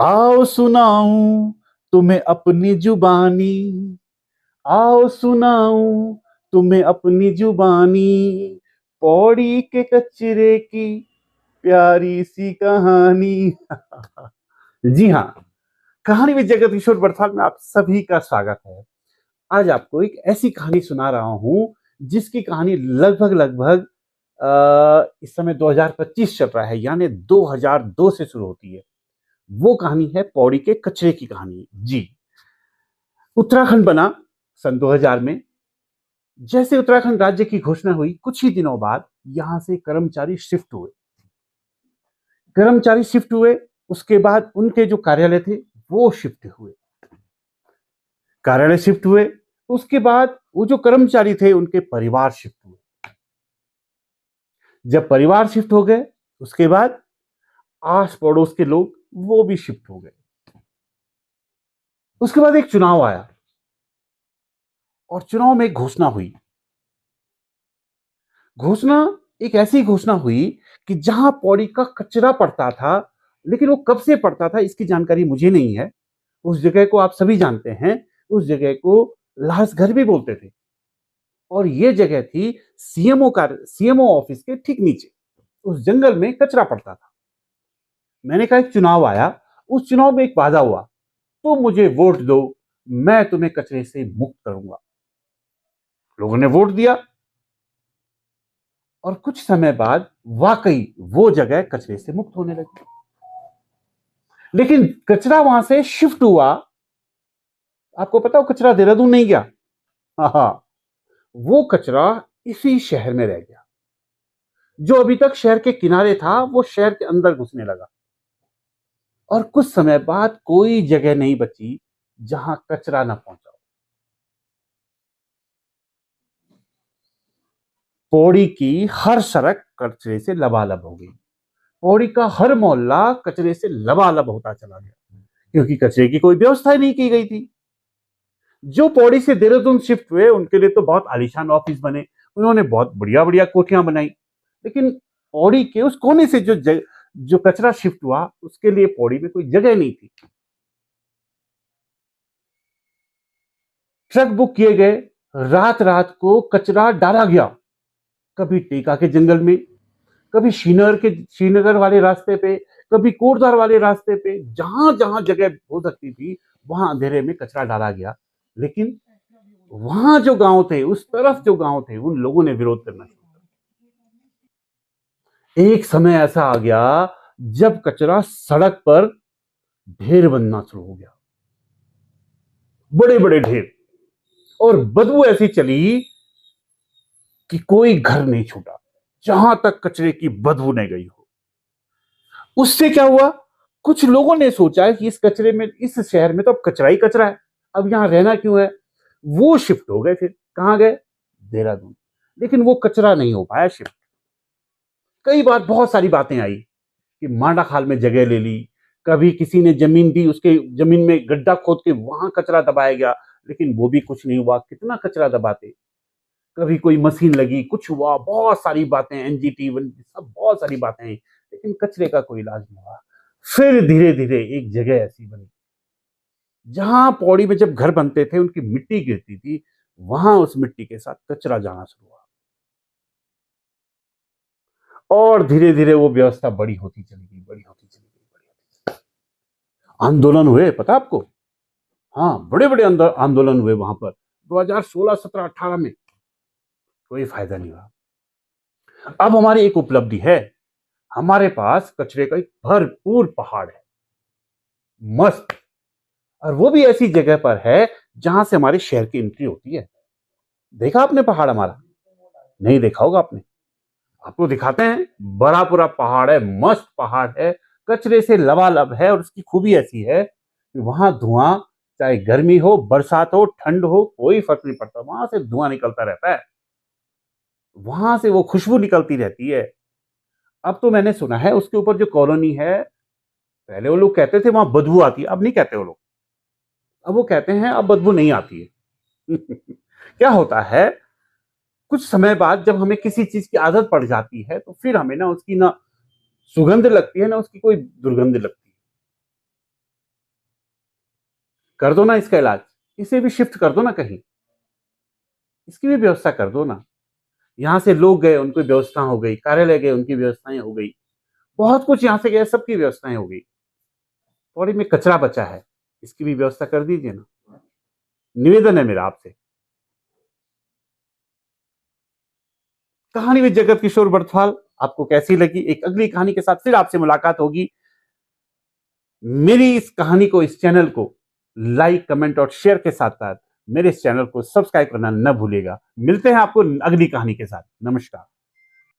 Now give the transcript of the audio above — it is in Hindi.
आओ सुनाऊं तुम्हें अपनी जुबानी, आओ सुनाऊं तुम्हें अपनी जुबानी, पौड़ी के कचरे की प्यारी सी कहानी। जी हाँ, कहानी में जगत किशोर बड़थाल में आप सभी का स्वागत है। आज आपको एक ऐसी कहानी सुना रहा हूं जिसकी कहानी लगभग लगभग इस समय 2025 चल रहा है, यानी 2002 से शुरू होती है। वो कहानी है पौड़ी के कचरे की कहानी। जी, उत्तराखंड बना सन 2000 में। जैसे उत्तराखंड राज्य की घोषणा हुई, कुछ ही दिनों बाद यहां से कर्मचारी शिफ्ट हुए। उसके बाद उनके जो कार्यालय थे वो शिफ्ट हुए। कार्यालय शिफ्ट हुए, उसके बाद वो जो कर्मचारी थे उनके परिवार शिफ्ट हुए। जब परिवार शिफ्ट हो गए, उसके बाद आस पड़ोस के लोग वो भी शिफ्ट हो गए। उसके बाद एक चुनाव आया और चुनाव में घोषणा हुई। घोषणा एक ऐसी घोषणा हुई कि जहां पौड़ी का कचरा पड़ता था, लेकिन वो कब से पड़ता था इसकी जानकारी मुझे नहीं है। उस जगह को आप सभी जानते हैं, उस जगह को लाश घर भी बोलते थे। और ये जगह थी सीएमओ ऑफिस के ठीक नीचे। उस जंगल में कचरा पड़ता था। मैंने कहा एक चुनाव आया, उस चुनाव में एक वादा हुआ, तो मुझे वोट दो, मैं तुम्हें कचरे से मुक्त करूंगा। लोगों ने वोट दिया और कुछ समय बाद वाकई वो जगह कचरे से मुक्त होने लगी। लेकिन कचरा वहां से शिफ्ट हुआ। आपको पता हो कचरा देहरादून नहीं गया। हाँ, वो कचरा इसी शहर में रह गया। जो अभी तक शहर के किनारे था वो शहर के अंदर घुसने लगा। और कुछ समय बाद कोई जगह नहीं बची जहां कचरा ना पहुंचा। पौड़ी की हर सड़क कचरे से लबालब हो गई। पौड़ी का हर मोहल्ला कचरे से लबालब होता चला गया, क्योंकि कचरे की कोई व्यवस्था ही नहीं की गई थी। जो पौड़ी से देहरादून शिफ्ट हुए उनके लिए तो बहुत आलीशान ऑफिस बने, उन्होंने बहुत बढ़िया बढ़िया कोठियां बनाई। लेकिन पौड़ी के उस कोने से जो कचरा शिफ्ट हुआ, उसके लिए पौड़ी में कोई जगह नहीं थी। ट्रक बुक किए गए, रात रात को कचरा डाला गया। कभी टेका के जंगल में, कभी श्रीनगर वाले रास्ते पे, कभी कोटद्वार वाले रास्ते पे, जहां जहां जगह हो सकती थी वहां अंधेरे में कचरा डाला गया। लेकिन वहां जो गांव थे, उस तरफ जो गांव थे, उन लोगों ने विरोध करना शुरू किया। एक समय ऐसा आ गया जब कचरा सड़क पर ढेर बनना शुरू हो गया, बड़े बड़े ढेर। और बदबू ऐसी चली कि कोई घर नहीं छूटा जहां तक कचरे की बदबू नहीं गई हो। उससे क्या हुआ, कुछ लोगों ने सोचा कि इस कचरे में, इस शहर में तो अब कचरा ही कचरा है, अब यहां रहना क्यों है। वो शिफ्ट हो गए। फिर कहां गए, देहरादून। लेकिन वो कचरा नहीं हो पाया शिफ्ट। कई बार बहुत सारी बातें आई कि मांडा खाल में जगह ले ली, कभी किसी ने जमीन दी, उसके जमीन में गड्ढा खोद के वहां कचरा दबाया गया, लेकिन वो भी कुछ नहीं हुआ। कितना कचरा दबाते। कभी कोई मशीन लगी, कुछ हुआ, बहुत सारी बातें, एनजीटी सब बहुत सारी बातें हैं, लेकिन कचरे का कोई इलाज नहीं हुआ। फिर धीरे धीरे एक जगह ऐसी बनी जहां पौड़ी में जब घर बनते थे उनकी मिट्टी गिरती थी, वहां उस मिट्टी के साथ कचरा जाना शुरू हुआ। और धीरे धीरे वो व्यवस्था बड़ी होती चली गई, बड़ी होती चली गई, बड़ी होती चली गई। आंदोलन हुए, पता आपको। हाँ, बड़े बड़े आंदोलन हुए वहां पर 2016, 17, 18 में। कोई फायदा नहीं हुआ। अब हमारी एक उपलब्धि है, हमारे पास कचरे का एक भरपूर पहाड़ है, मस्त। और वो भी ऐसी जगह पर है जहां से हमारे शहर की एंट्री होती है। देखा आपने पहाड़ हमारा? नहीं देखा होगा आपने। आपको दिखाते हैं। बड़ा पूरा पहाड़ है, मस्त पहाड़ है, कचरे से लबालब है। और उसकी खूबी ऐसी है कि वहां धुआं, चाहे गर्मी हो, बरसात हो, ठंड हो, कोई फर्क नहीं पड़ता, वहां से धुआं निकलता रहता है, वहां से वो खुशबू निकलती रहती है। अब तो मैंने सुना है उसके ऊपर जो कॉलोनी है, पहले वो लोग कहते थे वहां बदबू आती है, अब नहीं कहते वो लोग। अब वो कहते हैं अब बदबू नहीं आती है। क्या होता है, कुछ समय बाद जब हमें किसी चीज की आदत पड़ जाती है तो फिर हमें ना उसकी ना सुगंध लगती है, ना उसकी कोई दुर्गंध लगती है। कर दो ना इसका इलाज, इसे भी शिफ्ट कर दो ना कहीं, इसकी भी व्यवस्था कर दो ना। यहां से लोग गए, उनकी व्यवस्था हो गई, कार्यालय गए, उनकी व्यवस्थाएं हो गई, बहुत कुछ यहां से गए, सबकी व्यवस्थाएं हो गई। पौड़ी में कचरा बचा है, इसकी भी व्यवस्था कर दीजिए ना, निवेदन है मेरा आपसे। कहानी में जगत किशोर बड़थवाल आपको कैसी लगी? एक अगली कहानी के साथ फिर आपसे मुलाकात होगी। मेरी इस कहानी को, इस चैनल को लाइक, कमेंट और शेयर के साथ साथ मेरे इस चैनल को सब्सक्राइब करना न भूलिएगा। मिलते हैं आपको अगली कहानी के साथ। नमस्कार।